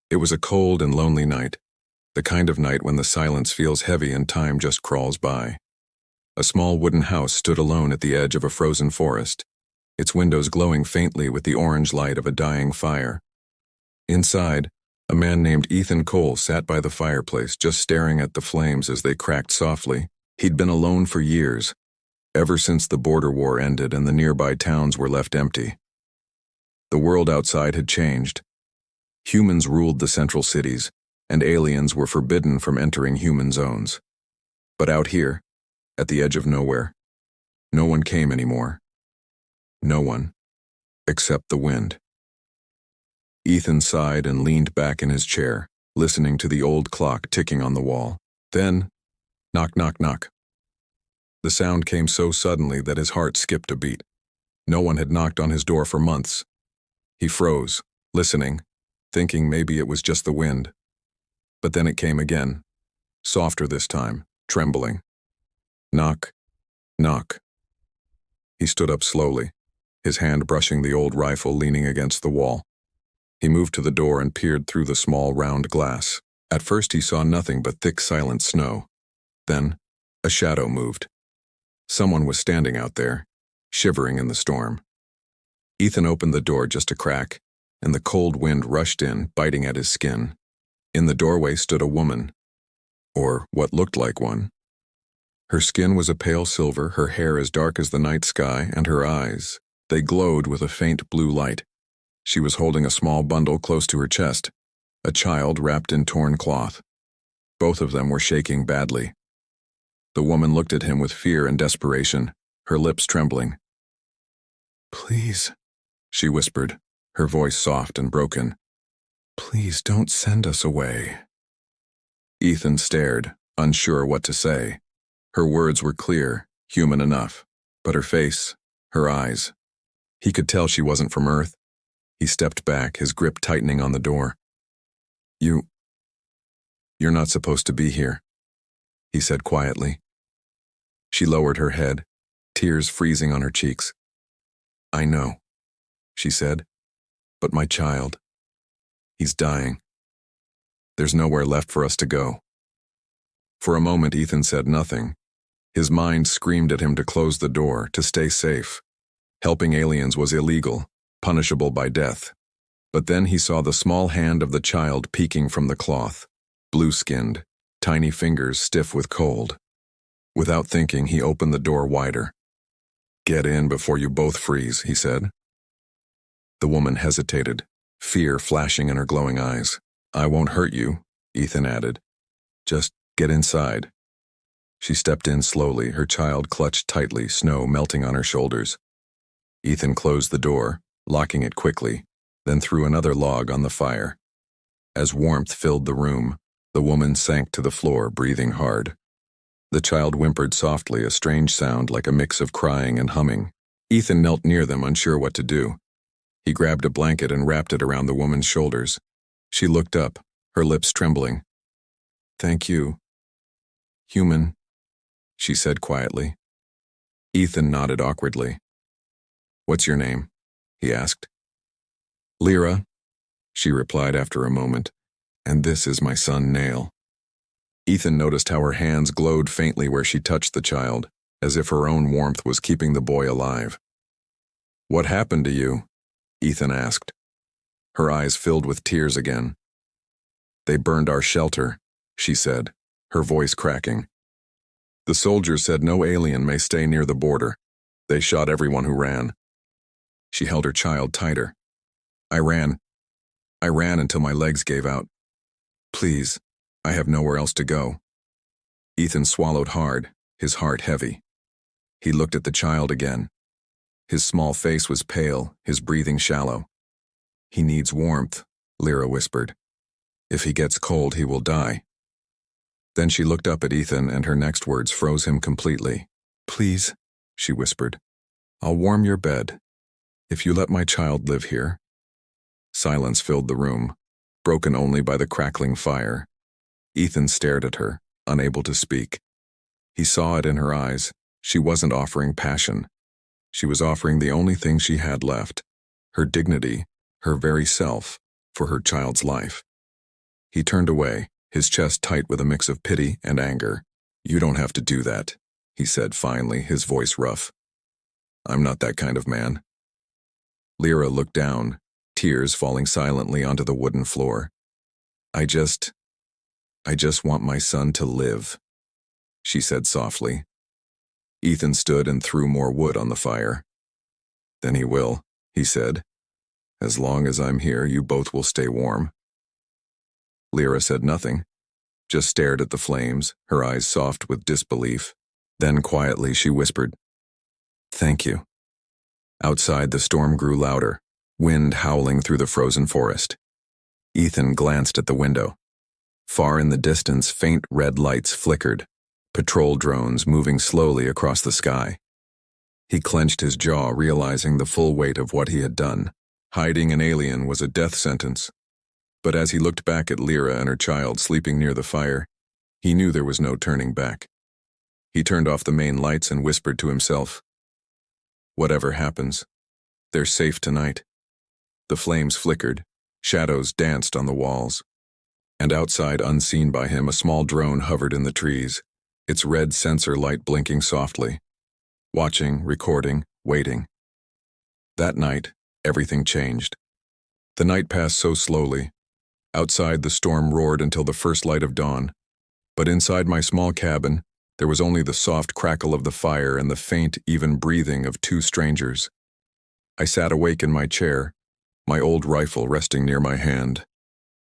It was a cold and lonely night, the kind of night when the silence feels heavy and time just crawls by. A small wooden house stood alone at the edge of a frozen forest, its windows glowing faintly with the orange light of a dying fire. Inside, a man named Ethan Cole sat by the fireplace, just staring at the flames as they cracked softly. He'd been alone for years, ever since the border war ended and the nearby towns were left empty. The world outside had changed. Humans ruled the central cities, and aliens were forbidden from entering human zones. But out here, at the edge of nowhere, no one came anymore. No one, except the wind. Ethan sighed and leaned back in his chair, listening to the old clock ticking on the wall. Then, knock, knock, knock. The sound came so suddenly that his heart skipped a beat. No one had knocked on his door for months. He froze, listening, thinking maybe it was just the wind. But then it came again, softer this time, trembling. Knock, knock. He stood up slowly, his hand brushing the old rifle leaning against the wall. He moved to the door and peered through the small round glass. At first he saw nothing but thick silent snow. Then, a shadow moved. Someone was standing out there, shivering in the storm. Ethan opened the door just a crack, and the cold wind rushed in, biting at his skin. In the doorway stood a woman, or what looked like one. Her skin was a pale silver, her hair as dark as the night sky, and her eyes, they glowed with a faint blue light. She was holding a small bundle close to her chest, a child wrapped in torn cloth. Both of them were shaking badly. The woman looked at him with fear and desperation, her lips trembling. "Please," she whispered, her voice soft and broken. "Please don't send us away." Ethan stared, unsure what to say. Her words were clear, human enough, but her face, her eyes. He could tell she wasn't from Earth. He stepped back, his grip tightening on the door. You're not supposed to be here," he said quietly. She lowered her head, tears freezing on her cheeks. "I know," she said, "but my child, he's dying. There's nowhere left for us to go." For a moment Ethan said nothing. His mind screamed at him to close the door, to stay safe. Helping aliens was illegal, punishable by death. But then he saw the small hand of the child peeking from the cloth, blue-skinned, tiny fingers stiff with cold. Without thinking, he opened the door wider. "Get in before you both freeze," he said. The woman hesitated, fear flashing in her glowing eyes. "I won't hurt you," Ethan added. "Just get inside." She stepped in slowly, her child clutched tightly, snow melting on her shoulders. Ethan closed the door, locking it quickly, then threw another log on the fire. As warmth filled the room, the woman sank to the floor, breathing hard. The child whimpered softly, a strange sound like a mix of crying and humming. Ethan knelt near them, unsure what to do. He grabbed a blanket and wrapped it around the woman's shoulders. She looked up, her lips trembling. "Thank you, human," she said quietly. Ethan nodded awkwardly. "What's your name?" he asked. "Lyra," she replied after a moment, "and this is my son Nail." Ethan noticed how her hands glowed faintly where she touched the child, as if her own warmth was keeping the boy alive. "What happened to you?" Ethan asked. Her eyes filled with tears again. "They burned our shelter," she said, her voice cracking. "The soldiers said no alien may stay near the border. They shot everyone who ran." She held her child tighter. I ran until my legs gave out. Please, I have nowhere else to go." Ethan swallowed hard, his heart heavy. He looked at the child again. His small face was pale, his breathing shallow. "He needs warmth," Lyra whispered. "If he gets cold, he will die." Then she looked up at Ethan, and her next words froze him completely. "Please," she whispered, "I'll warm your bed, if you let my child live here." Silence filled the room, broken only by the crackling fire. Ethan stared at her, unable to speak. He saw it in her eyes. She wasn't offering passion. She was offering the only thing she had left, her dignity, her very self, for her child's life. He turned away, his chest tight with a mix of pity and anger. "You don't have to do that," he said finally, his voice rough. "I'm not that kind of man." Lyra looked down, tears falling silently onto the wooden floor. I just want my son to live," she said softly. Ethan stood and threw more wood on the fire. "Then he will," he said. "As long as I'm here, you both will stay warm." Lyra said nothing, just stared at the flames, her eyes soft with disbelief. Then quietly she whispered, "Thank you." Outside, the storm grew louder, wind howling through the frozen forest. Ethan glanced at the window. Far in the distance, faint red lights flickered, patrol drones moving slowly across the sky. He clenched his jaw, realizing the full weight of what he had done. Hiding an alien was a death sentence. But as he looked back at Lyra and her child sleeping near the fire, he knew there was no turning back. He turned off the main lights and whispered to himself, "Whatever happens, they're safe tonight." The flames flickered, shadows danced on the walls. And outside, unseen by him, a small drone hovered in the trees, its red sensor light blinking softly. Watching, recording, waiting. That night, everything changed. The night passed so slowly. Outside, the storm roared until the first light of dawn. But inside my small cabin, there was only the soft crackle of the fire and the faint, even breathing of two strangers. I sat awake in my chair, my old rifle resting near my hand,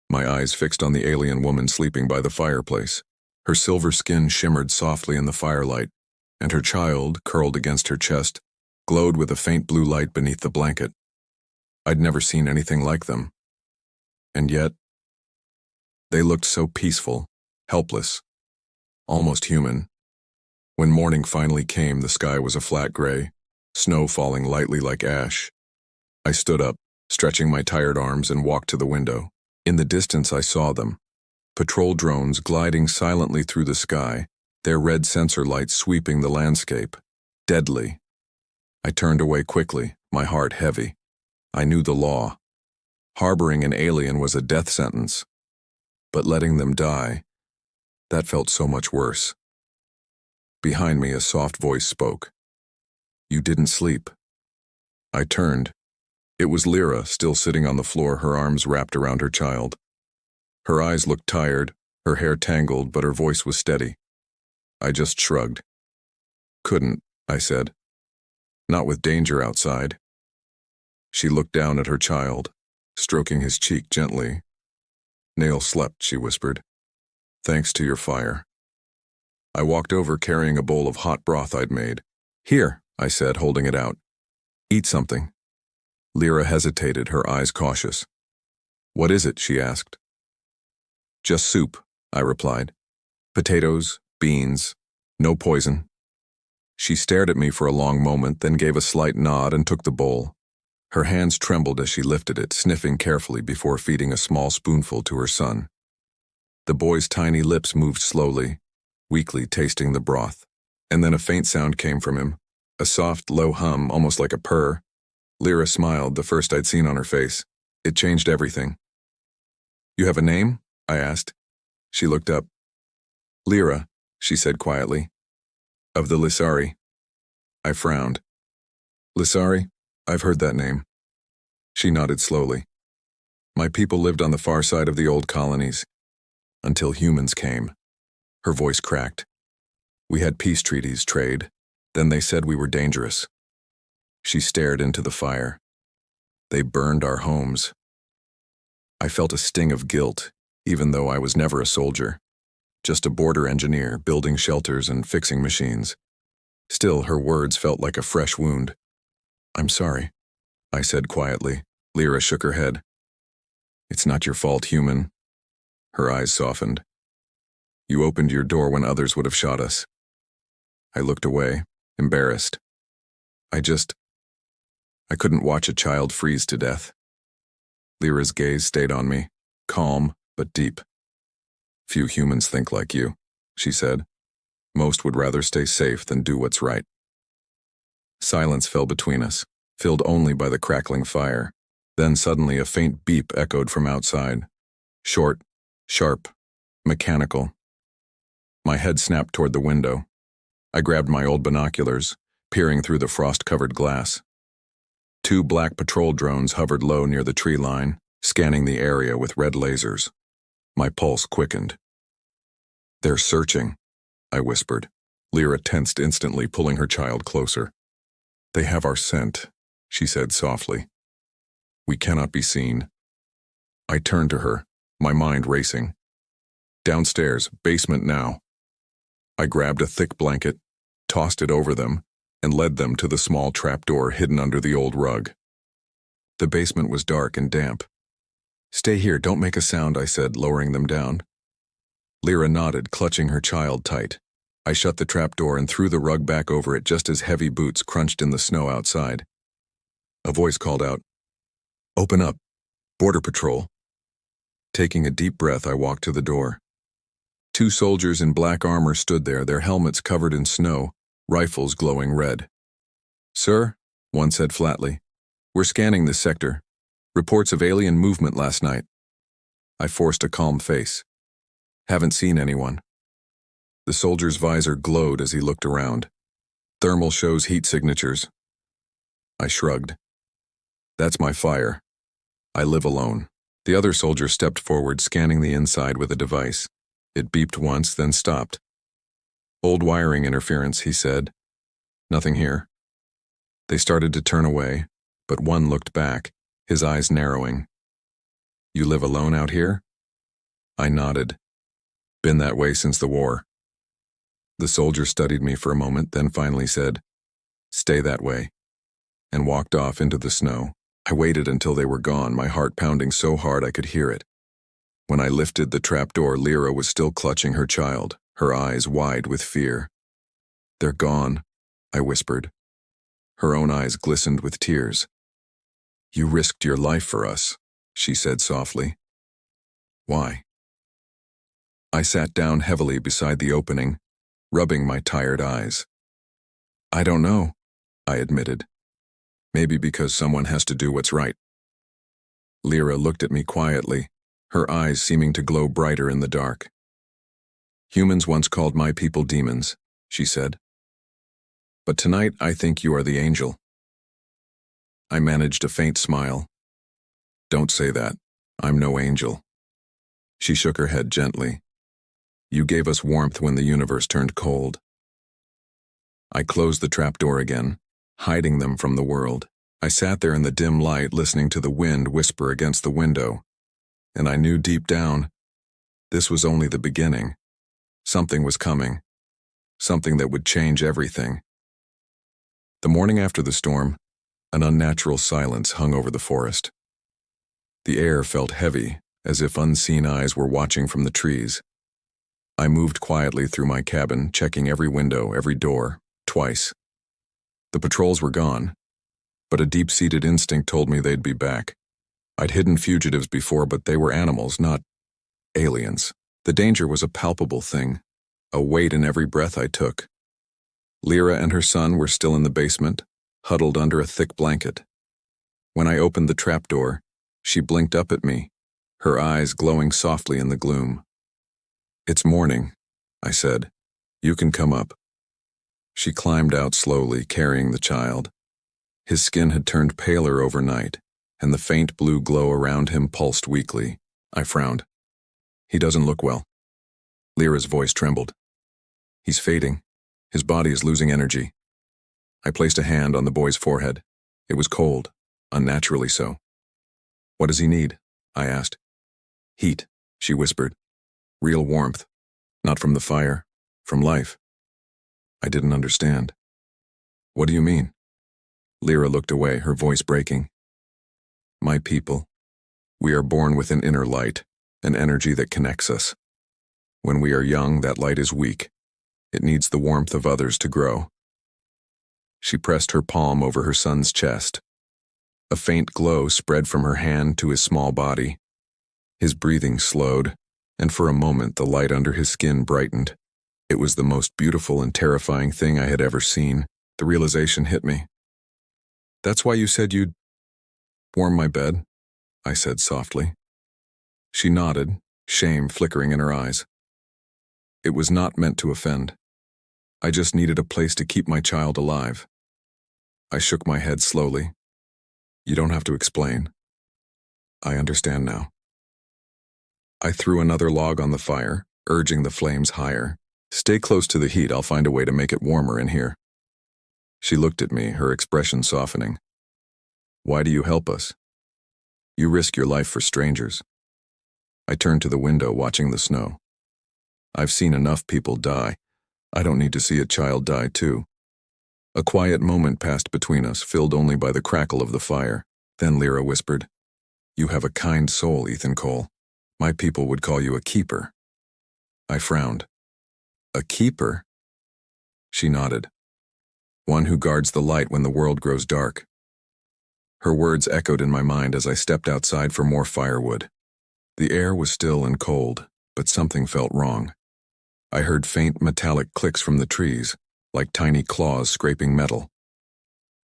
my eyes fixed on the alien woman sleeping by the fireplace. Her silver skin shimmered softly in the firelight, and her child, curled against her chest, glowed with a faint blue light beneath the blanket. I'd never seen anything like them. And yet, they looked so peaceful, helpless, almost human. When morning finally came, the sky was a flat gray, snow falling lightly like ash. I stood up, stretching my tired arms, and walked to the window. In the distance I saw them, patrol drones gliding silently through the sky, their red sensor lights sweeping the landscape. Deadly. I turned away quickly, my heart heavy. I knew the law. Harboring an alien was a death sentence. But letting them die, that felt so much worse. Behind me, a soft voice spoke. "You didn't sleep." I turned. It was Lyra, still sitting on the floor, her arms wrapped around her child. Her eyes looked tired, her hair tangled, but her voice was steady. I just shrugged. "Couldn't," I said. "Not with danger outside." She looked down at her child, stroking his cheek gently. "Nail slept," she whispered. "Thanks to your fire." I walked over carrying a bowl of hot broth I'd made. "Here," I said, holding it out. "Eat something." Lyra hesitated, her eyes cautious. "What is it?" she asked. "Just soup," I replied. "Potatoes, beans, no poison." She stared at me for a long moment, then gave a slight nod and took the bowl. Her hands trembled as she lifted it, sniffing carefully before feeding a small spoonful to her son. The boy's tiny lips moved slowly, weakly tasting the broth. And then a faint sound came from him, a soft, low hum, almost like a purr. Lyra smiled, the first I'd seen on her face. It changed everything. "You have a name?" I asked. She looked up. "Lyra," she said quietly. "Of the Lissari." I frowned. "Lissari? I've heard that name." She nodded slowly. "My people lived on the far side of the old colonies, until humans came." Her voice cracked. "We had peace treaties, trade. Then they said we were dangerous." She stared into the fire. "They burned our homes." I felt a sting of guilt, even though I was never a soldier. Just a border engineer, building shelters and fixing machines. Still, her words felt like a fresh wound. "I'm sorry," I said quietly. Lyra shook her head. "It's not your fault, human." Her eyes softened. "You opened your door when others would have shot us." I looked away, embarrassed. I couldn't watch a child freeze to death. Lyra's gaze stayed on me, calm but deep. "Few humans think like you," she said. "Most would rather stay safe than do what's right." Silence fell between us, filled only by the crackling fire. Then suddenly a faint beep echoed from outside. Short, Sharp, mechanical. My head snapped toward the window. I grabbed my old binoculars, peering through the frost-covered glass. 2 black patrol drones hovered low near the tree line, scanning the area with red lasers. My pulse quickened. "They're searching," I whispered. Lyra tensed instantly, pulling her child closer. "They have our scent," she said softly. "We cannot be seen." I turned to her, my mind racing. "Downstairs, basement now." I grabbed a thick blanket, tossed it over them, and led them to the small trapdoor hidden under the old rug. The basement was dark and damp. "Stay here, don't make a sound," I said, lowering them down. Lyra nodded, clutching her child tight. I shut the trapdoor and threw the rug back over it just as heavy boots crunched in the snow outside. A voice called out, "Open up, Border Patrol." Taking a deep breath, I walked to the door. 2 soldiers in black armor stood there, their helmets covered in snow, rifles glowing red. "Sir," one said flatly, "we're scanning this sector. Reports of alien movement last night." I forced a calm face. "Haven't seen anyone." The soldier's visor glowed as he looked around. "Thermal shows heat signatures." I shrugged. "That's my fire. I live alone." The other soldier stepped forward, scanning the inside with a device. It beeped once, then stopped. "Old wiring interference," he said. "Nothing here." They started to turn away, but one looked back, his eyes narrowing. "You live alone out here?" I nodded. "Been that way since the war." The soldier studied me for a moment, then finally said, "Stay that way," and walked off into the snow. I waited until they were gone, my heart pounding so hard I could hear it. When I lifted the trapdoor, Lyra was still clutching her child, her eyes wide with fear. "They're gone," I whispered. Her own eyes glistened with tears. "You risked your life for us," she said softly. "Why?" I sat down heavily beside the opening, rubbing my tired eyes. "I don't know," I admitted. "Maybe because someone has to do what's right." Lyra looked at me quietly, her eyes seeming to glow brighter in the dark. "Humans once called my people demons," she said. "But tonight I think you are the angel." I managed a faint smile. "Don't say that. I'm no angel." She shook her head gently. "You gave us warmth when the universe turned cold." I closed the trapdoor again, hiding them from the world. I sat there in the dim light, listening to the wind whisper against the window, and I knew deep down, this was only the beginning. Something was coming, something that would change everything. The morning after the storm, an unnatural silence hung over the forest. The air felt heavy, as if unseen eyes were watching from the trees. I moved quietly through my cabin, checking every window, every door, twice. The patrols were gone, but a deep-seated instinct told me they'd be back. I'd hidden fugitives before, but they were animals, not aliens. The danger was a palpable thing, a weight in every breath I took. Lyra and her son were still in the basement, huddled under a thick blanket. When I opened the trapdoor, she blinked up at me, her eyes glowing softly in the gloom. "It's morning," I said. "You can come up." She climbed out slowly, carrying the child. His skin had turned paler overnight, and the faint blue glow around him pulsed weakly. I frowned. "He doesn't look well." Lyra's voice trembled. "He's fading. His body is losing energy." I placed a hand on the boy's forehead. It was cold, unnaturally so. "What does he need?" I asked. "Heat," she whispered. "Real warmth. Not from the fire, from life." I didn't understand. "What do you mean?" Lyra looked away, her voice breaking. "My people. We are born with an inner light, an energy that connects us. When we are young, that light is weak. It needs the warmth of others to grow." She pressed her palm over her son's chest. A faint glow spread from her hand to his small body. His breathing slowed, and for a moment the light under his skin brightened. It was the most beautiful and terrifying thing I had ever seen. The realization hit me. "That's why you said you'd warm my bed?" I said softly. She nodded, shame flickering in her eyes. It was not meant to offend. I just needed a place to keep my child alive. I shook my head slowly. You don't have to explain. I understand now. I threw another log on the fire, urging the flames higher. Stay close to the heat, I'll find a way to make it warmer in here. She looked at me, her expression softening. Why do you help us? You risk your life for strangers. I turned to the window, watching the snow. I've seen enough people die. I don't need to see a child die too. A quiet moment passed between us, filled only by the crackle of the fire. Then Lyra whispered, You have a kind soul, Ethan Cole. My people would call you a keeper. I frowned. A keeper? She nodded. One who guards the light when the world grows dark. Her words echoed in my mind as I stepped outside for more firewood. The air was still and cold, but something felt wrong. I heard faint metallic clicks from the trees, like tiny claws scraping metal.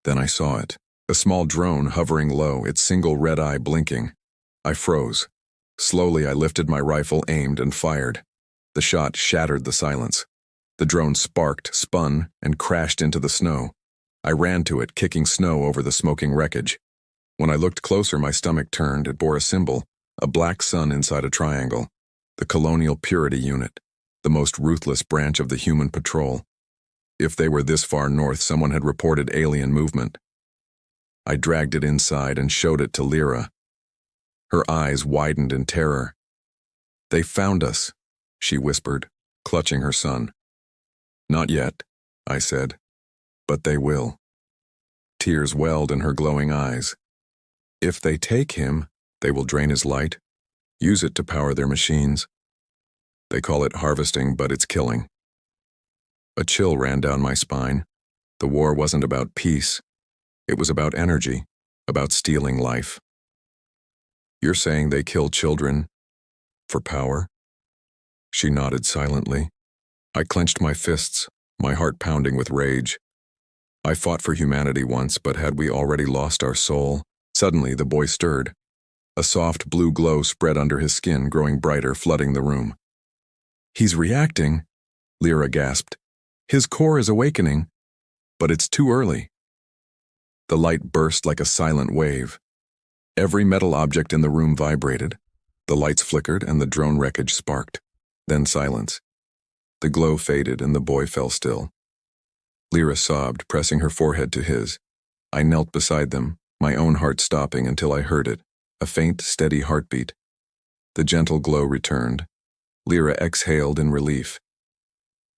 Then I saw it, a small drone hovering low, its single red eye blinking. I froze. Slowly I lifted my rifle, aimed, and fired. The shot shattered the silence. The drone sparked, spun, and crashed into the snow. I ran to it, kicking snow over the smoking wreckage. When I looked closer, my stomach turned. It bore a symbol, a black sun inside a triangle. The Colonial Purity Unit, the most ruthless branch of the human patrol. If they were this far north, someone had reported alien movement. I dragged it inside and showed it to Lyra. Her eyes widened in terror. They found us, she whispered, clutching her son. Not yet, I said, but they will. Tears welled in her glowing eyes. If they take him, they will drain his light, use it to power their machines. They call it harvesting, but it's killing. A chill ran down my spine. The war wasn't about peace. It was about energy, about stealing life. You're saying they kill children for power? She nodded silently. I clenched my fists, my heart pounding with rage. I fought for humanity once, but had we already lost our soul? Suddenly, the boy stirred. A soft blue glow spread under his skin, growing brighter, flooding the room. He's reacting, Lyra gasped. His core is awakening, but it's too early. The light burst like a silent wave. Every metal object in the room vibrated. The lights flickered and the drone wreckage sparked. Then silence. The glow faded and the boy fell still. Lyra sobbed, pressing her forehead to his. I knelt beside them, my own heart stopping until I heard it, a faint, steady heartbeat. The gentle glow returned. Lyra exhaled in relief.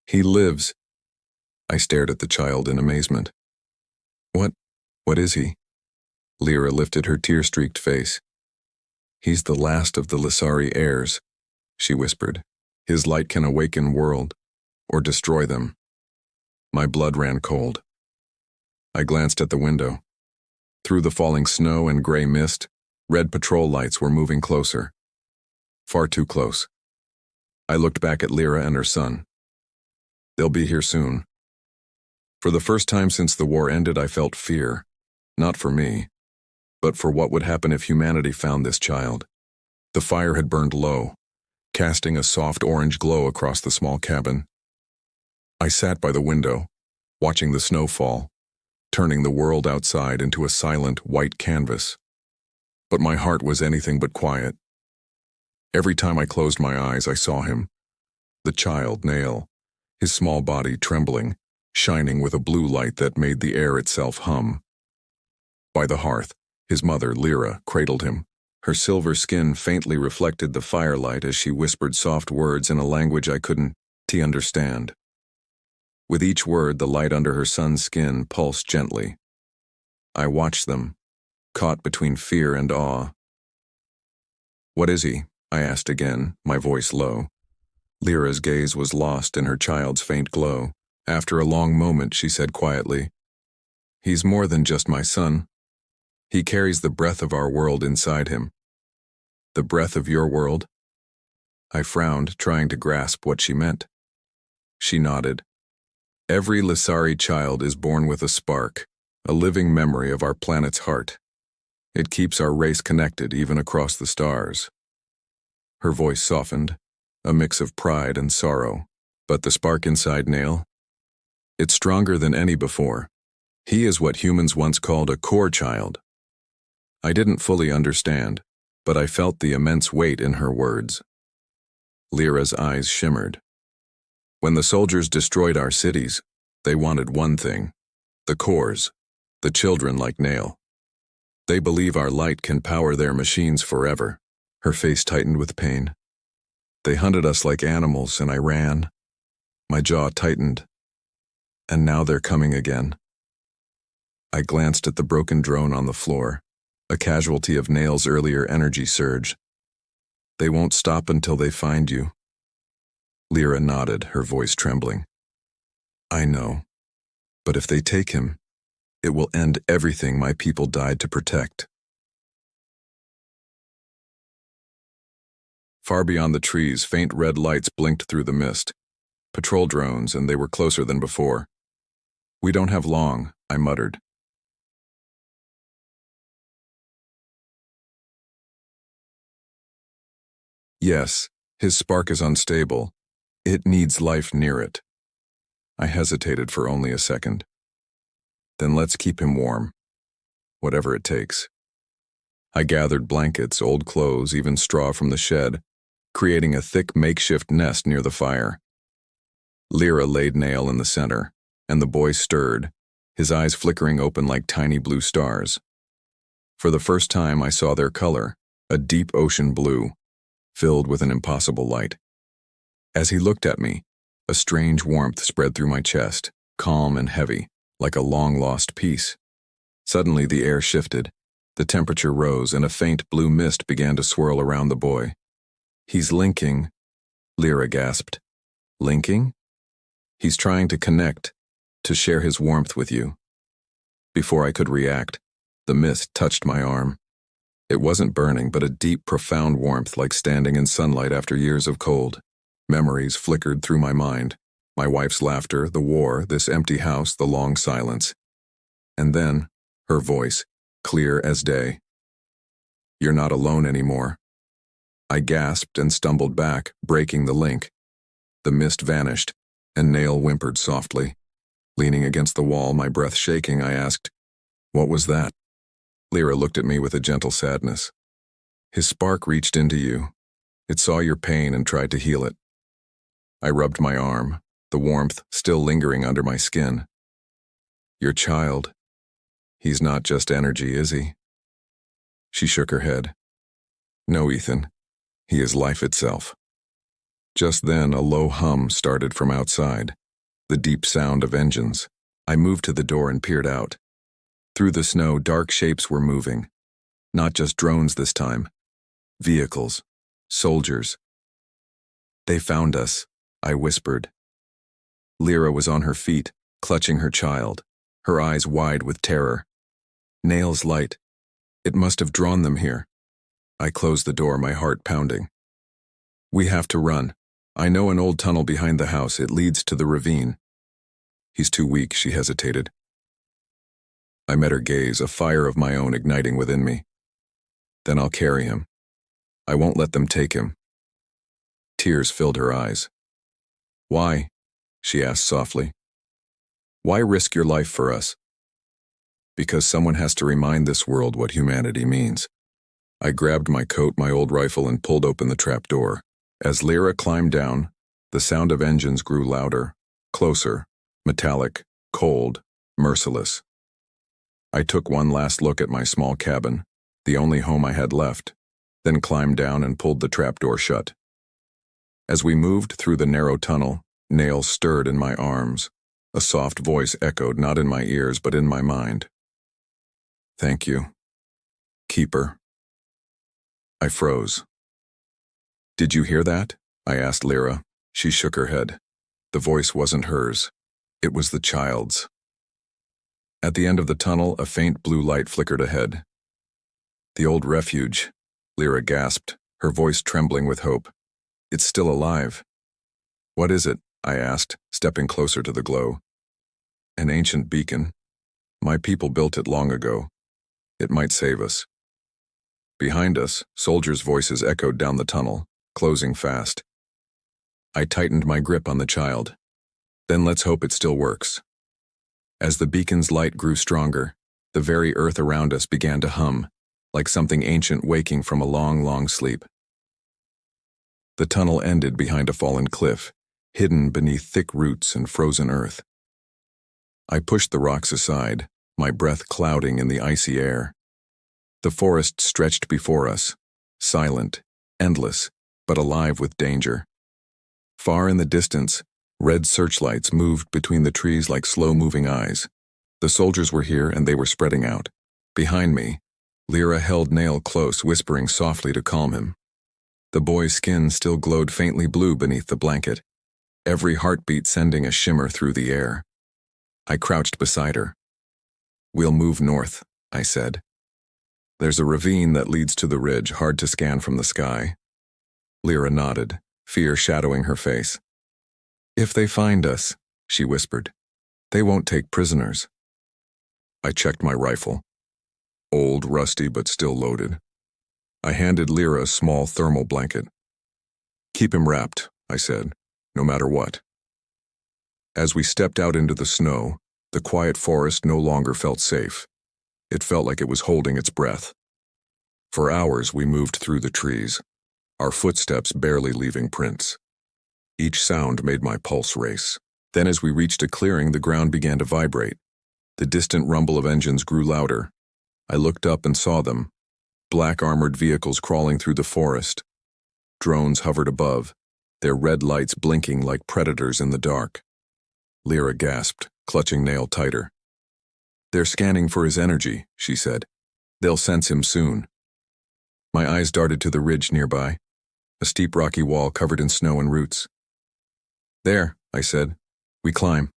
He lives. I stared at the child in amazement. What is he? Lyra lifted her tear-streaked face. He's the last of the Lissari heirs, she whispered. His light can awaken world, or destroy them. My blood ran cold. I glanced at the window. Through the falling snow and gray mist, red patrol lights were moving closer. Far too close. I looked back at Lyra and her son. They'll be here soon. For the first time since the war ended, I felt fear. Not for me, but for what would happen if humanity found this child. The fire had burned low, casting a soft orange glow across the small cabin. I sat by the window, watching the snow fall, turning the world outside into a silent white canvas. But my heart was anything but quiet. Every time I closed my eyes, I saw him. The child, Nail, his small body trembling, shining with a blue light that made the air itself hum. By the hearth, his mother, Lyra, cradled him. Her silver skin faintly reflected the firelight as she whispered soft words in a language I couldn't understand. With each word, the light under her son's skin pulsed gently. I watched them, caught between fear and awe. What is he? I asked again, my voice low. Lyra's gaze was lost in her child's faint glow. After a long moment, she said quietly, He's more than just my son. He carries the breath of our world inside him. The breath of your world? I frowned, trying to grasp what she meant. She nodded. Every Lissari child is born with a spark, a living memory of our planet's heart. It keeps our race connected even across the stars. Her voice softened, a mix of pride and sorrow. But the spark inside Nail? It's stronger than any before. He is what humans once called a core child. I didn't fully understand, but I felt the immense weight in her words. Lyra's eyes shimmered. When the soldiers destroyed our cities, they wanted one thing: the cores, the children like Nail. They believe our light can power their machines forever. Her face tightened with pain. They hunted us like animals, and I ran. My jaw tightened. And now they're coming again. I glanced at the broken drone on the floor, a casualty of Nail's earlier energy surge. They won't stop until they find you. Lyra nodded, her voice trembling. I know. But if they take him, it will end everything my people died to protect. Far beyond the trees, faint red lights blinked through the mist. Patrol drones, and they were closer than before. We don't have long, I muttered. Yes, his spark is unstable. It needs life near it. I hesitated for only a second. Then let's keep him warm, whatever it takes. I gathered blankets, old clothes, even straw from the shed, creating a thick makeshift nest near the fire. Lyra laid Nail in the center, and the boy stirred, his eyes flickering open like tiny blue stars. For the first time I saw their color, a deep ocean blue, filled with an impossible light. As he looked at me, a strange warmth spread through my chest, calm and heavy, like a long-lost peace. Suddenly the air shifted, the temperature rose, and a faint blue mist began to swirl around the boy. He's linking, Lyra gasped. Linking? He's trying to connect, to share his warmth with you. Before I could react, the mist touched my arm. It wasn't burning, but a deep, profound warmth like standing in sunlight after years of cold. Memories flickered through my mind. My wife's laughter, the war, this empty house, the long silence. And then, her voice, clear as day. You're not alone anymore. I gasped and stumbled back, breaking the link. The mist vanished, and Nail whimpered softly. Leaning against the wall, my breath shaking, I asked, "What was that?" Lyra looked at me with a gentle sadness. His spark reached into you. It saw your pain and tried to heal it. I rubbed my arm, the warmth still lingering under my skin. Your child. He's not just energy, is he? She shook her head. No, Ethan. He is life itself. Just then, a low hum started from outside, the deep sound of engines. I moved to the door and peered out. Through the snow, dark shapes were moving. Not just drones this time. Vehicles. Soldiers. They found us, I whispered. Lyra was on her feet, clutching her child, her eyes wide with terror. Nail's light. It must have drawn them here. I closed the door, my heart pounding. We have to run. I know an old tunnel behind the house. It leads to the ravine. He's too weak, she hesitated. I met her gaze, a fire of my own igniting within me. Then I'll carry him. I won't let them take him. Tears filled her eyes. Why? She asked softly. Why risk your life for us? Because someone has to remind this world what humanity means. I grabbed my coat, my old rifle, and pulled open the trap door. As Lyra climbed down, the sound of engines grew louder, closer, metallic, cold, merciless. I took one last look at my small cabin, the only home I had left, then climbed down and pulled the trapdoor shut. As we moved through the narrow tunnel, Nail stirred in my arms. A soft voice echoed not in my ears but in my mind. Thank you, Keeper. I froze. Did you hear that? I asked Lyra. She shook her head. The voice wasn't hers. It was the child's. At the end of the tunnel, a faint blue light flickered ahead. The old refuge, Lyra gasped, her voice trembling with hope. It's still alive. What is it? I asked, stepping closer to the glow. An ancient beacon. My people built it long ago. It might save us. Behind us, soldiers' voices echoed down the tunnel. closing fast. I tightened my grip on the child. Then let's hope it still works. As the beacon's light grew stronger, the very earth around us began to hum, like something ancient waking from a long, long sleep. The tunnel ended behind a fallen cliff, hidden beneath thick roots and frozen earth. I pushed the rocks aside, my breath clouding in the icy air. The forest stretched before us, silent, endless, but alive with danger. Far in the distance, red searchlights moved between the trees like slow-moving eyes. The soldiers were here and they were spreading out. Behind me, Lyra held Nail close, whispering softly to calm him. The boy's skin still glowed faintly blue beneath the blanket, every heartbeat sending a shimmer through the air. I crouched beside her. "We'll move north," I said. "There's a ravine that leads to the ridge, hard to scan from the sky." Lyra nodded, fear shadowing her face. "If they find us," she whispered, "they won't take prisoners." I checked my rifle. Old, rusty, but still loaded. I handed Lyra a small thermal blanket. "Keep him wrapped," I said, "no matter what." As we stepped out into the snow, the quiet forest no longer felt safe. It felt like it was holding its breath. For hours we moved through the trees, our footsteps barely leaving prints. Each sound made my pulse race. Then as we reached a clearing, the ground began to vibrate. The distant rumble of engines grew louder. I looked up and saw them, black armored vehicles crawling through the forest. Drones hovered above, their red lights blinking like predators in the dark. Lyra gasped, clutching Nail tighter. "They're scanning for his energy," she said. "They'll sense him soon." My eyes darted to the ridge nearby, a steep rocky wall covered in snow and roots. "There," I said. "We climb.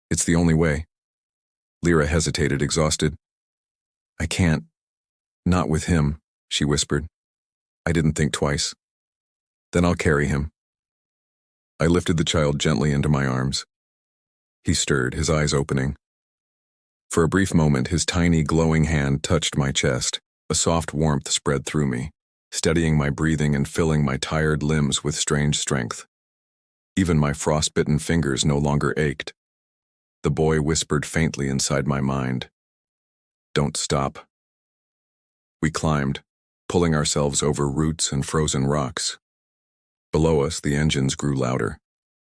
It's the only way." Lyra hesitated, exhausted. "I can't. Not with him," she whispered. I didn't think twice. "Then I'll carry him." I lifted the child gently into my arms. He stirred, his eyes opening. For a brief moment, his tiny, glowing hand touched my chest. A soft warmth spread through me, steadying my breathing and filling my tired limbs with strange strength. Even my frostbitten fingers no longer ached. The boy whispered faintly inside my mind, "Don't stop." We climbed, pulling ourselves over roots and frozen rocks. Below us, the engines grew louder.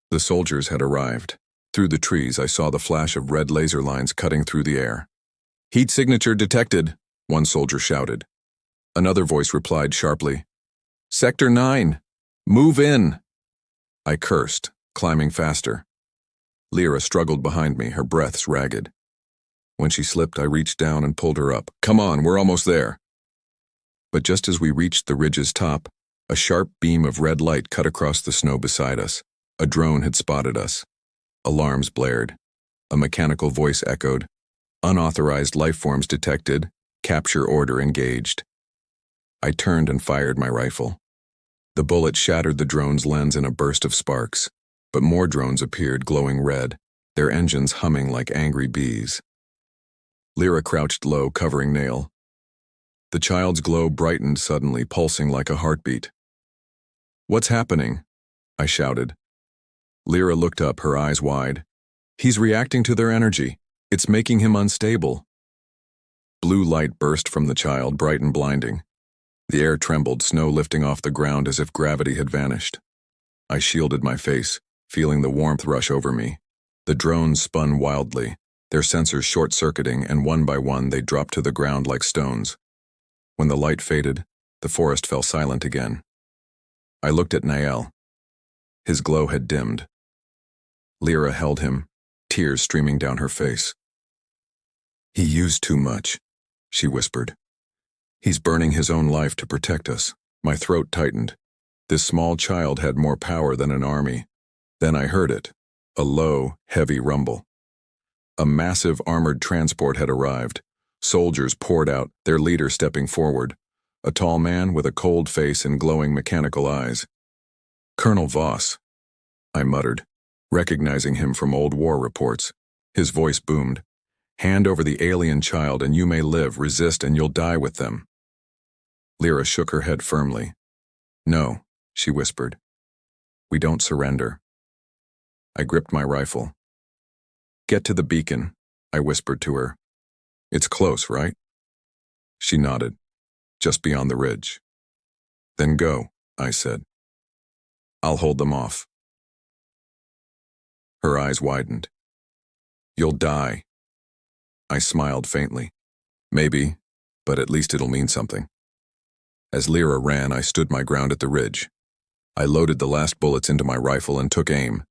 The soldiers had arrived. Through the trees, I saw the flash of red laser lines cutting through the air. "Heat signature detected," one soldier shouted. Another voice replied sharply, "Sector 9, move in." I cursed, climbing faster. Lyra struggled behind me, her breaths ragged. When she slipped, I reached down and pulled her up. "Come on, we're almost there." But just as we reached the ridge's top, a sharp beam of red light cut across the snow beside us. A drone had spotted us. Alarms blared. A mechanical voice echoed, "Unauthorized lifeforms detected. Capture order engaged." I turned and fired my rifle. The bullet shattered the drone's lens in a burst of sparks, but more drones appeared, glowing red, their engines humming like angry bees. Lyra crouched low, covering Nail. The child's glow brightened suddenly, pulsing like a heartbeat. "What's happening?" I shouted. Lyra looked up, her eyes wide. "He's reacting to their energy. It's making him unstable." Blue light burst from the child, bright and blinding. The air trembled, snow lifting off the ground as if gravity had vanished. I shielded my face, feeling the warmth rush over me. The drones spun wildly, their sensors short-circuiting, and one by one they dropped to the ground like stones. When the light faded, the forest fell silent again. I looked at Nael. His glow had dimmed. Lyra held him, tears streaming down her face. "He used too much," she whispered. "He's burning his own life to protect us." My throat tightened. This small child had more power than an army. Then I heard it, a low, heavy rumble. A massive armored transport had arrived. Soldiers poured out, their leader stepping forward, a tall man with a cold face and glowing mechanical eyes. "Colonel Voss," I muttered, recognizing him from old war reports. His voice boomed. "Hand over the alien child and you may live, resist and you'll die with them." Lyra shook her head firmly. "No," she whispered. We don't surrender. I gripped my rifle. Get to the beacon, I whispered to her. It's close, right? She nodded. Just beyond the ridge. Then go, I said. I'll hold them off. Her eyes widened. You'll die. I smiled faintly. Maybe, but at least it'll mean something. As Lyra ran, I stood my ground at the ridge. I loaded the last bullets into my rifle and took aim.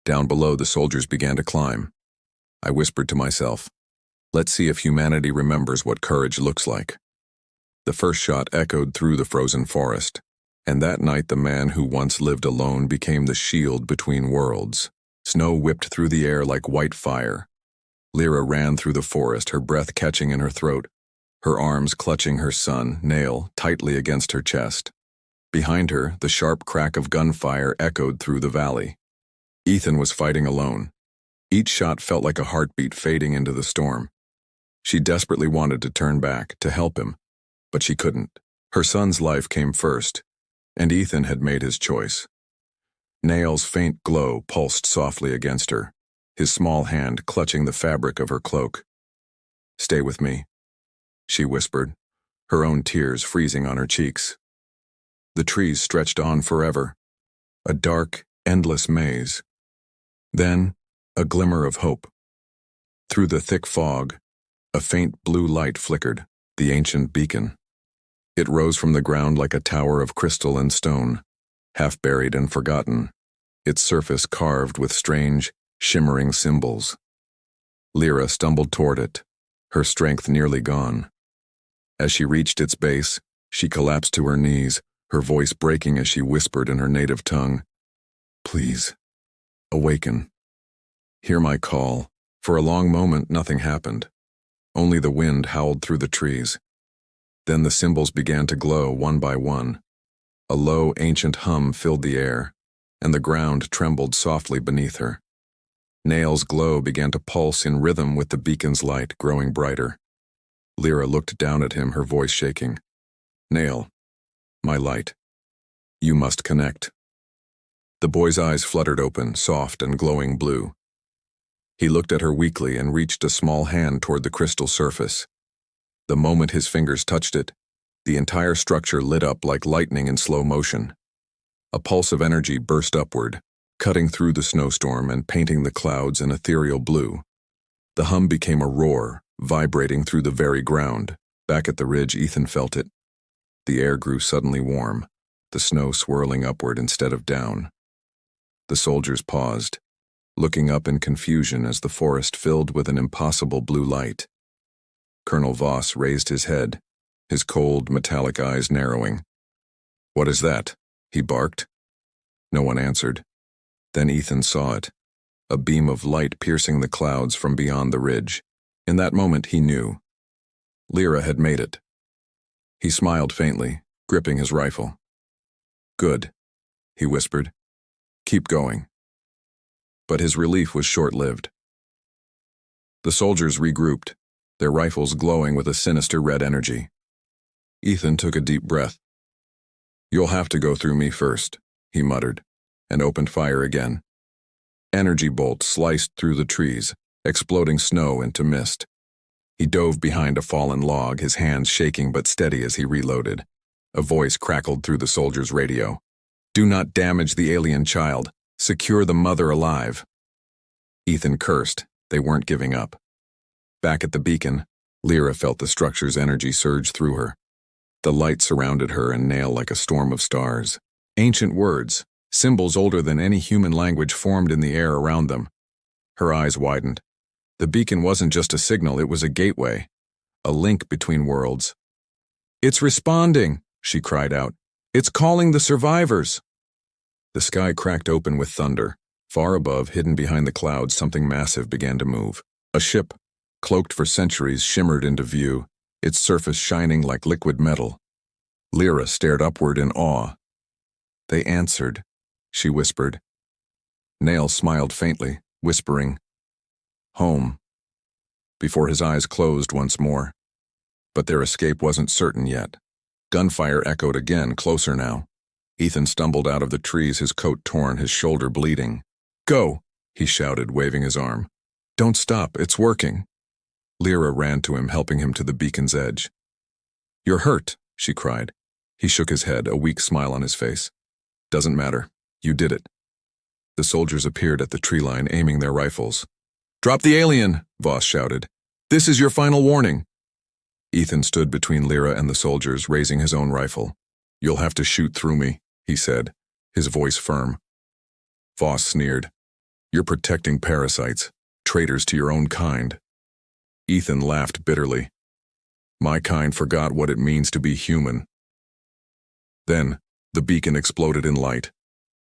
Down below, the soldiers began to climb. I whispered to myself, let's see if humanity remembers what courage looks like. The first shot echoed through the frozen forest, and that night the man who once lived alone became the shield between worlds. Snow whipped through the air like white fire. Lyra ran through the forest, her breath catching in her throat, her arms clutching her son, Nail, tightly against her chest. Behind her, the sharp crack of gunfire echoed through the valley. Ethan was fighting alone. Each shot felt like a heartbeat fading into the storm. She desperately wanted to turn back, to help him, but she couldn't. Her son's life came first, and Ethan had made his choice. Nail's faint glow pulsed softly against her, his small hand clutching the fabric of her cloak. Stay with me, she whispered, her own tears freezing on her cheeks. The trees stretched on forever, a dark, endless maze. Then, a glimmer of hope. Through the thick fog, a faint blue light flickered, the ancient beacon. It rose from the ground like a tower of crystal and stone, half buried and forgotten, its surface carved with strange, shimmering symbols. Lyra stumbled toward it, her strength nearly gone. As she reached its base, she collapsed to her knees, her voice breaking as she whispered in her native tongue, Please, awaken. Hear my call. For a long moment, nothing happened. Only the wind howled through the trees. Then the symbols began to glow one by one. A low, ancient hum filled the air, and the ground trembled softly beneath her. Nail's glow began to pulse in rhythm with the beacon's light, growing brighter. Lyra looked down at him, her voice shaking. Nail, my light. You must connect. The boy's eyes fluttered open, soft and glowing blue. He looked at her weakly and reached a small hand toward the crystal surface. The moment his fingers touched it, the entire structure lit up like lightning in slow motion. A pulse of energy burst upward, cutting through the snowstorm and painting the clouds an ethereal blue. The hum became a roar, vibrating through the very ground. Back at the ridge, Ethan felt it. The air grew suddenly warm, the snow swirling upward instead of down. The soldiers paused, looking up in confusion as the forest filled with an impossible blue light. Colonel Voss raised his head, his cold, metallic eyes narrowing. What is that? He barked. No one answered. Then Ethan saw it, a beam of light piercing the clouds from beyond the ridge. In that moment he knew. Lyra had made it. He smiled faintly, gripping his rifle. Good, he whispered. Keep going. But his relief was short-lived. The soldiers regrouped, their rifles glowing with a sinister red energy. Ethan took a deep breath. You'll have to go through me first, he muttered, and opened fire again. Energy bolts sliced through the trees, exploding snow into mist. He dove behind a fallen log, his hands shaking but steady as he reloaded. A voice crackled through the soldier's radio. Do not damage the alien child. Secure the mother alive. Ethan cursed. They weren't giving up. Back at the beacon, Lyra felt the structure's energy surge through her. The light surrounded her and Nail like a storm of stars. Ancient words, symbols older than any human language, formed in the air around them. Her eyes widened. The beacon wasn't just a signal, it was a gateway, a link between worlds. It's responding, she cried out. It's calling the survivors. The sky cracked open with thunder. Far above, hidden behind the clouds, something massive began to move. A ship, cloaked for centuries, shimmered into view, its surface shining like liquid metal. Lyra stared upward in awe. They answered, she whispered. Nail smiled faintly, whispering, Home, before his eyes closed once more. But their escape wasn't certain yet. Gunfire echoed again, closer now. Ethan stumbled out of the trees, his coat torn, his shoulder bleeding. "Go!" he shouted, waving his arm. "Don't stop, it's working." Lyra ran to him, helping him to the beacon's edge. "You're hurt," she cried. He shook his head, a weak smile on his face. "Doesn't matter. You did it." The soldiers appeared at the tree line, aiming their rifles. "Drop the alien!" Voss shouted. "This is your final warning." Ethan stood between Lyra and the soldiers, raising his own rifle. "You'll have to shoot through me," he said, his voice firm. Voss sneered. "You're protecting parasites, traitors to your own kind." Ethan laughed bitterly. "My kind forgot what it means to be human." Then, the beacon exploded in light.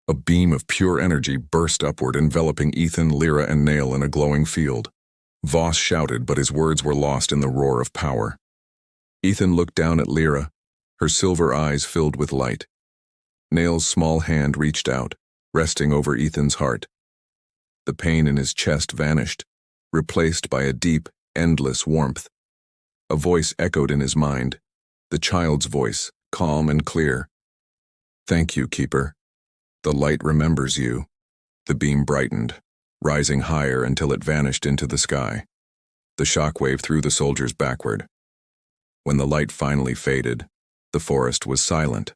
A beam of pure energy burst upward, enveloping Ethan, Lyra, and Nail in a glowing field. Voss shouted, but his words were lost in the roar of power. Ethan looked down at Lyra, her silver eyes filled with light. Nail's small hand reached out, resting over Ethan's heart. The pain in his chest vanished, replaced by a deep, endless warmth. A voice echoed in his mind, the child's voice, calm and clear. "Thank you, Keeper. The light remembers you." The beam brightened, rising higher until it vanished into the sky. The shockwave threw the soldiers backward. When the light finally faded, the forest was silent.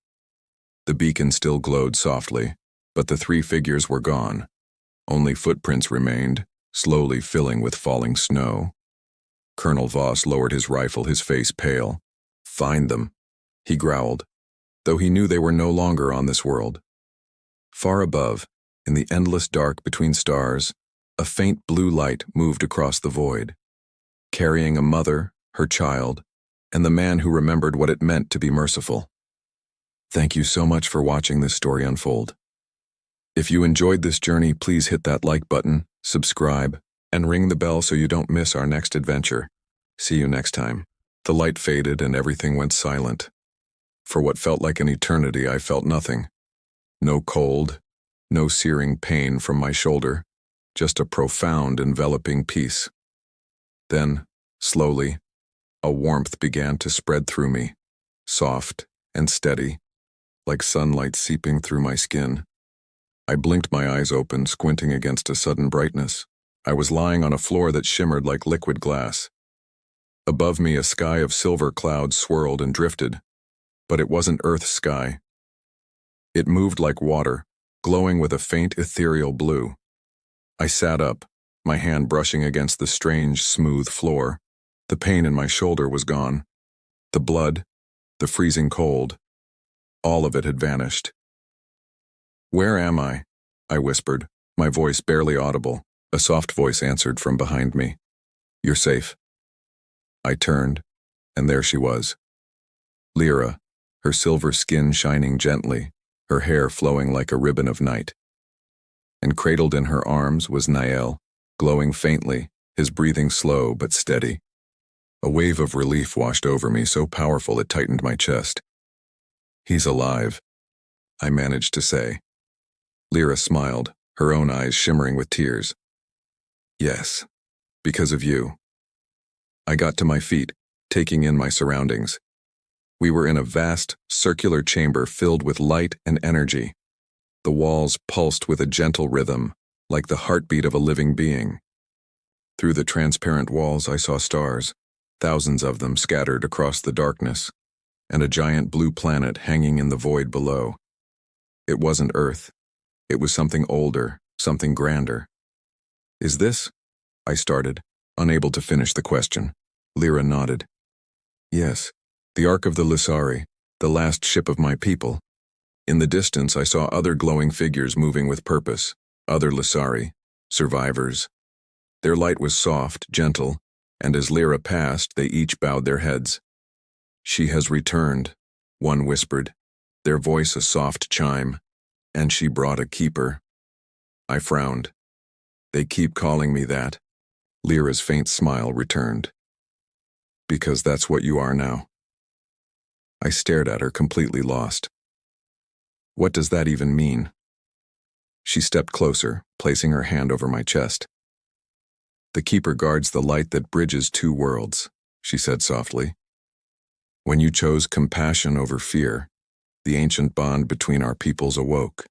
The beacon still glowed softly, but the three figures were gone. Only footprints remained, slowly filling with falling snow. Colonel Voss lowered his rifle, his face pale. "Find them," he growled, though he knew they were no longer on this world. Far above, in the endless dark between stars, a faint blue light moved across the void, carrying a mother, her child, and the man who remembered what it meant to be merciful. Thank you so much for watching this story unfold. If you enjoyed this journey, please hit that like button, subscribe, and ring the bell so you don't miss our next adventure. See you next time. The light faded and everything went silent. For what felt like an eternity, I felt nothing. No cold, no searing pain from my shoulder, just a profound, enveloping peace. Then, slowly, a warmth began to spread through me, soft and steady, like sunlight seeping through my skin. I blinked my eyes open, squinting against a sudden brightness. I was lying on a floor that shimmered like liquid glass. Above me, a sky of silver clouds swirled and drifted, but it wasn't Earth's sky. It moved like water, glowing with a faint ethereal blue. I sat up, my hand brushing against the strange, smooth floor. The pain in my shoulder was gone. The blood, the freezing cold, all of it had vanished. "Where am I?" I whispered, my voice barely audible. A soft voice answered from behind me. "You're safe." I turned, and there she was. Lyra, her silver skin shining gently, her hair flowing like a ribbon of night. And cradled in her arms was Nael, glowing faintly, his breathing slow but steady. A wave of relief washed over me, so powerful it tightened my chest. "He's alive," I managed to say. Lyra smiled, her own eyes shimmering with tears. "Yes, because of you." I got to my feet, taking in my surroundings. We were in a vast, circular chamber filled with light and energy. The walls pulsed with a gentle rhythm, like the heartbeat of a living being. Through the transparent walls I saw stars, thousands of them scattered across the darkness, and a giant blue planet hanging in the void below. It wasn't Earth. It was something older, something grander. "Is this?" I started, unable to finish the question. Lyra nodded. "Yes, the Ark of the Lissari, the last ship of my people." In the distance I saw other glowing figures moving with purpose, other Lissari, survivors. Their light was soft, gentle, and as Lyra passed, they each bowed their heads. "She has returned," one whispered, their voice a soft chime, "and she brought a keeper." I frowned. "They keep calling me that." Lyra's faint smile returned. "Because that's what you are now." I stared at her, completely lost. "What does that even mean?" She stepped closer, placing her hand over my chest. "The Keeper guards the light that bridges two worlds," she said softly. "When you chose compassion over fear, The ancient bond between our peoples awoke.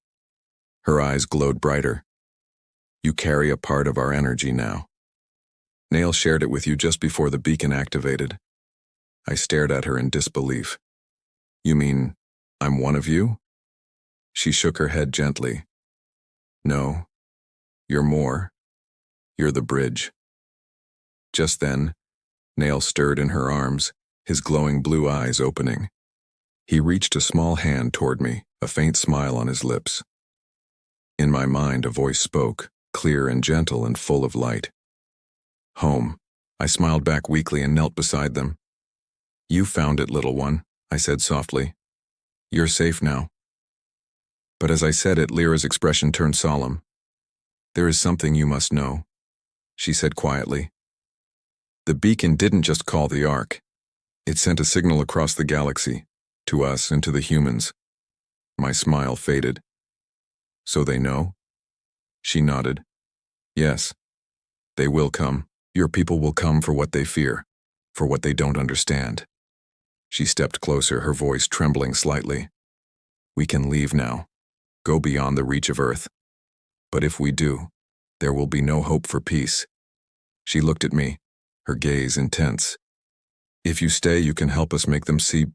Her eyes glowed brighter. You carry a part of our energy now. Nail shared it with you just before the beacon activated. I stared at her in disbelief. You mean, I'm one of you? She shook her head gently. No, you're more. You're the bridge. Just then, Nail stirred in her arms, his glowing blue eyes opening. He reached a small hand toward me, a faint smile on his lips. In my mind, a voice spoke, clear and gentle and full of light. Home. I smiled back weakly and knelt beside them. You found it, little one, I said softly. You're safe now. But as I said it, Lyra's expression turned solemn. There is something you must know, she said quietly. The beacon didn't just call the Ark. It sent a signal across the galaxy, to us and to the humans. My smile faded. So they know? She nodded. Yes. They will come. Your people will come for what they fear, for what they don't understand. She stepped closer, her voice trembling slightly. We can leave now, go beyond the reach of Earth. But if we do, there will be no hope for peace. She looked at me, her gaze intense. If you stay, you can help us make them see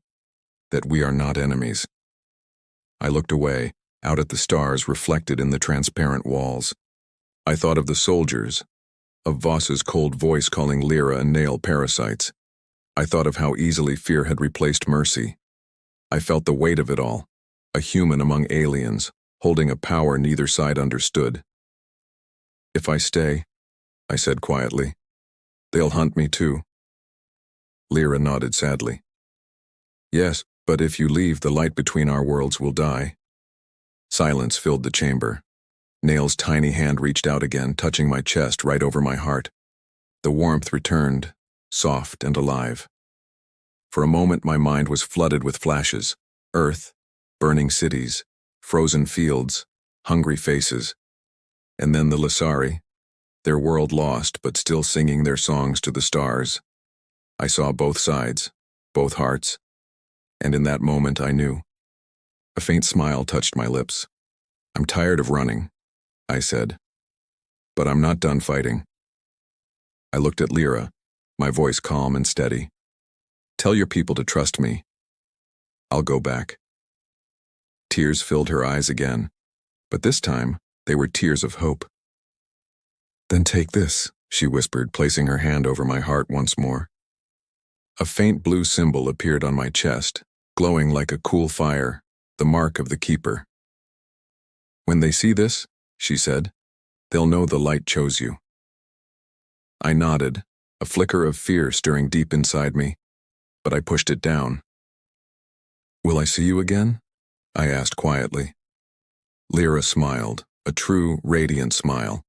that we are not enemies. I looked away, out at the stars reflected in the transparent walls. I thought of the soldiers, of Voss's cold voice calling Lyra and Nail parasites. I thought of how easily fear had replaced mercy. I felt the weight of it all, a human among aliens, holding a power neither side understood. If I stay, I said quietly, they'll hunt me too. Lyra nodded sadly. Yes, but if you leave, the light between our worlds will die. Silence filled the chamber. Nail's tiny hand reached out again, touching my chest right over my heart. The warmth returned, soft and alive. For a moment my mind was flooded with flashes. Earth, burning cities, frozen fields, hungry faces. And then the Lasari, their world lost but still singing their songs to the stars. I saw both sides, both hearts, and in that moment I knew. A faint smile touched my lips. I'm tired of running, I said. But I'm not done fighting. I looked at Lyra, my voice calm and steady. Tell your people to trust me. I'll go back. Tears filled her eyes again, but this time they were tears of hope. Then take this, she whispered, placing her hand over my heart once more. A faint blue symbol appeared on my chest, glowing like a cool fire, the mark of the keeper. When they see this, she said, they'll know the light chose you. I nodded, a flicker of fear stirring deep inside me, but I pushed it down. Will I see you again? I asked quietly. Lyra smiled, a true, radiant smile.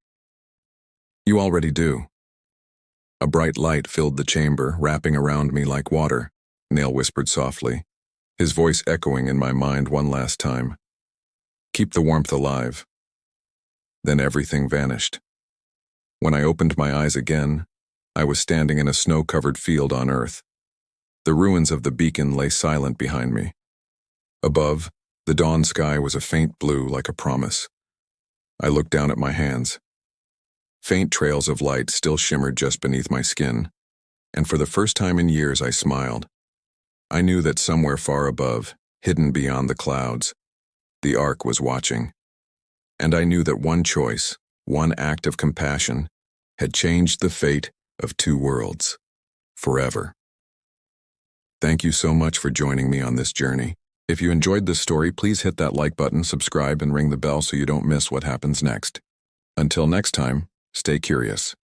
You already do. A bright light filled the chamber, wrapping around me like water, Nail whispered softly, his voice echoing in my mind one last time. Keep the warmth alive. Then everything vanished. When I opened my eyes again, I was standing in a snow-covered field on Earth. The ruins of the beacon lay silent behind me. Above, the dawn sky was a faint blue like a promise. I looked down at my hands. Faint trails of light still shimmered just beneath my skin, and for the first time in years I smiled. I knew that somewhere far above, hidden beyond the clouds, the Ark was watching. And I knew that one choice, one act of compassion, had changed the fate of two worlds, forever. Thank you so much for joining me on this journey. If you enjoyed this story, please hit that like button, subscribe, and ring the bell so you don't miss what happens next. Until next time, stay curious.